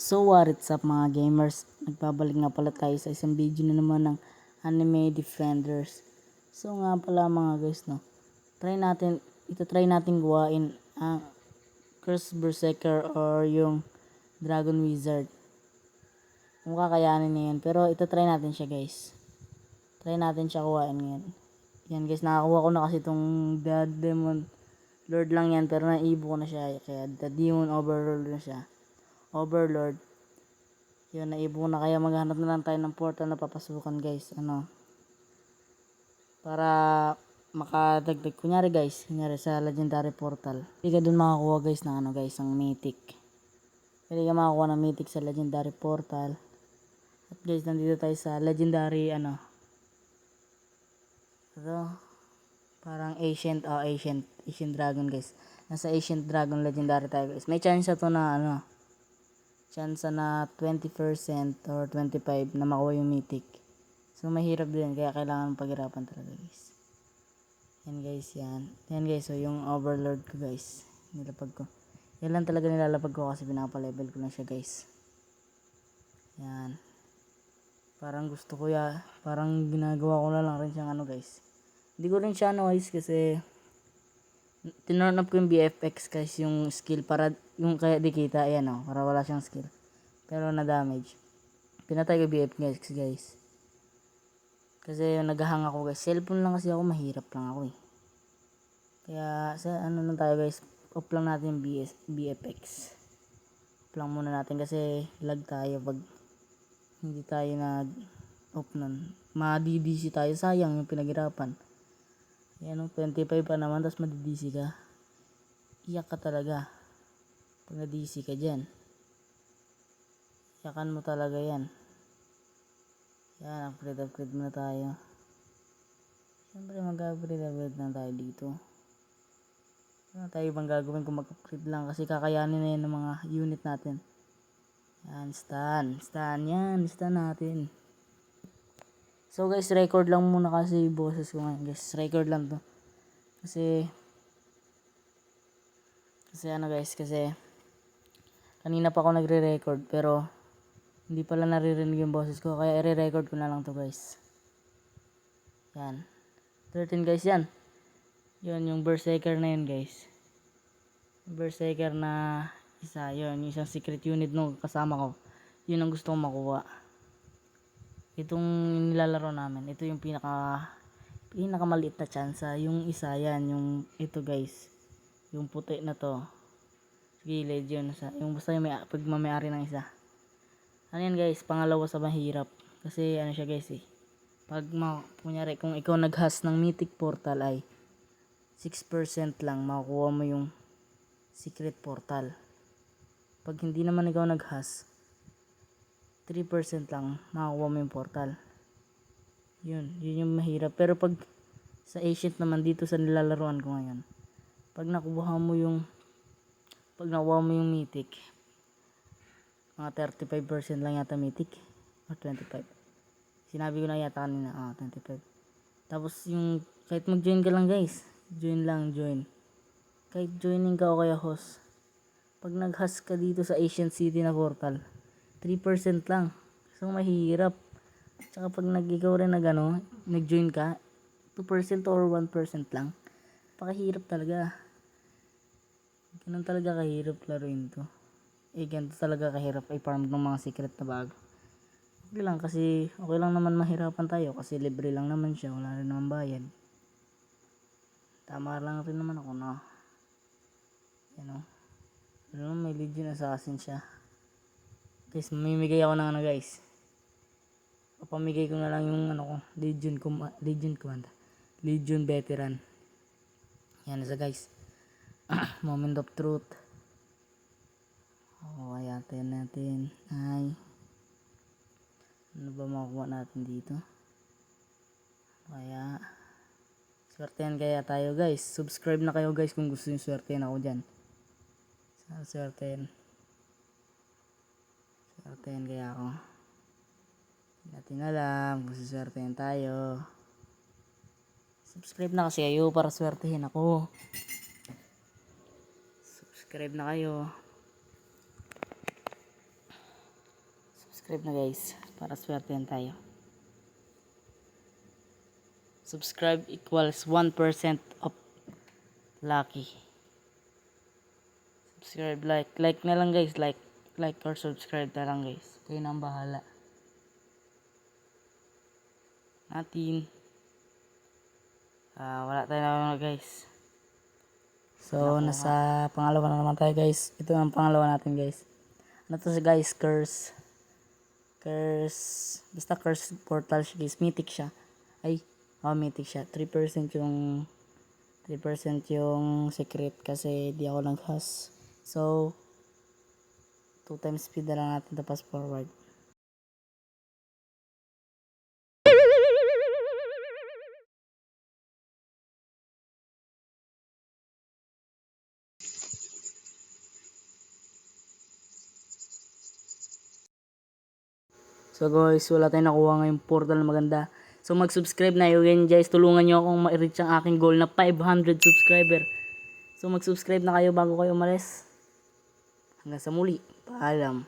So what's up mga gamers, nagbabalik nga pala tayo sa isang video na naman ng Anime Defenders. So nga pala mga guys, no, try natin gawain ang Curse Berserker or yung Dragon Wizard. Kung kakayanin niya yun, pero try natin siya guys. Try natin siya kuhain ngayon. Yan guys, nakakuha ko na kasi itong The Demon Lord lang yan, pero naibo ko na siya, kaya The Demon Overlord na siya. Overlord. Yun, naibo na, kaya maghanap na lang tayo ng portal na papasukan guys. Para makadagdag. Kunyari sa legendary portal. Hindi ka dun makakuha guys ng ang mythic. Pwede ka makakuha ng mythic sa legendary portal. At guys, nandito tayo sa legendary parang ancient dragon guys. Nasa ancient dragon legendary tayo guys. May chance to na chance na 20% or 25% na makuha yung mythic. So mahirap din, kaya kailangan paghirapan talaga guys. Yan guys, yan guys, so yung overlord ko guys, nilapag ko. Yan lang talaga nilalapag ko kasi pinapalevel ko lang siya guys. Yan, parang gusto ko parang ginagawa ko na lang rin siyang guys. Hindi ko rin siya guys, kasi tinurn up ko yung BFX guys, yung skill para yung kaya di kita, ayan para wala siyang skill pero na damage. Pinatay ko BFX guys kasi naghahang ako guys. Cellphone lang kasi ako, mahirap lang ako kaya sa lang tayo guys, off lang natin yung BFX. Off lang muna natin kasi lag tayo pag hindi tayo nag off nun. Ma-DDC tayo, sayang yung pinaghirapan. Yan 25 pa naman, tapos ma-DDC ka, iyak ka talaga pag na-DC ka dyan. Iyakan mo talaga yan. Yan, upgrade muna tayo. Siyempre mag-upgrade na tayo dito. Ano tayo bang gagawin kung mag-upgrade lang, kasi kakayanin na yan ng mga unit natin. Yan, stun natin. So guys, record lang muna kasi yung boses ko ngayon guys. Record lang to. Kasi kanina pa ako nagre-record pero hindi pala naririnig yung boses ko, kaya i-record ko na lang to guys. Yan, 13 guys yan. Yun yung Berserker na yun guys. Berserker na isa, yun yung isang secret unit nung kasama ko. Yun ang gusto kong makuha. Itong nilalaro namin, ito yung pinakamaliit na chance. Yung isa yan, yung ito guys, yung puti na to gilid, yun yung basta yung pagmamayari ng isa. Yan guys, pangalawa sa mahirap kasi siya guys pag kunyari kung ikaw naghas ng mythic portal ay 6% lang makukuha mo yung secret portal. Pag hindi naman ikaw naghas, 3% lang makukuha mo yung portal. Yun yung mahirap. Pero pag sa ancient naman, dito sa nilalaruan ko ngayon, pag nakuha mo yung mythic, mga 35% lang yata mythic or 25. Sinabi ko na yata kanina, 25. Tapos yung kahit mag-join ka lang guys, join. Kahit joining ka o kaya host, pag nag-host ka dito sa Ancient City na portal, 3% lang. So mahirap. Tsaka pag ikaw rin nag-join ka, 2% or 1% lang. Pakahirap talaga. Ganun talaga kahirap laruin to. Ganito talaga kahirap i-farm ng mga secret na bago. Okay lang naman mahirapan tayo kasi libre lang naman siya, wala rin naman bayad. Tama lang rin naman ako na may Legion Assassin siya guys. Mamimigay ako ng guys, papamigay ko na lang yung Legion Veteran. Yan guys. Moment of truth. Ayatin natin ay ano ba makuha natin dito. Kaya swertehan kaya tayo guys. Subscribe na kayo guys kung gusto nyo swertehan ako dyan. Swertehan kaya ako. Natin alam kung swertehan tayo. Subscribe na kasi kayo para swertehan ako. Subscribe na kayo. Subscribe na guys. Para swertehan tayo. Subscribe equals 1% of lucky. Subscribe, like na lang guys. Like or subscribe na lang guys. Kayo na ang bahala. Natin. Wala tayo na guys. So, nasa pangalawa na naman tayo guys. Ito ang pangalawa natin guys. Ano to guys? Curse. Basta curse portal siya guys. Mythic siya. Mythic siya. 3% yung secret kasi di ako nag-has. So, 2 times speed na lang natin tapos forward. So guys, wala tayong nakuha ngayong portal na maganda. So mag-subscribe na yun guys. Tulungan nyo akong ma-reach ang aking goal na 500 subscriber. So mag-subscribe na kayo bago kayo umalis. Hanggang sa muli. Paalam.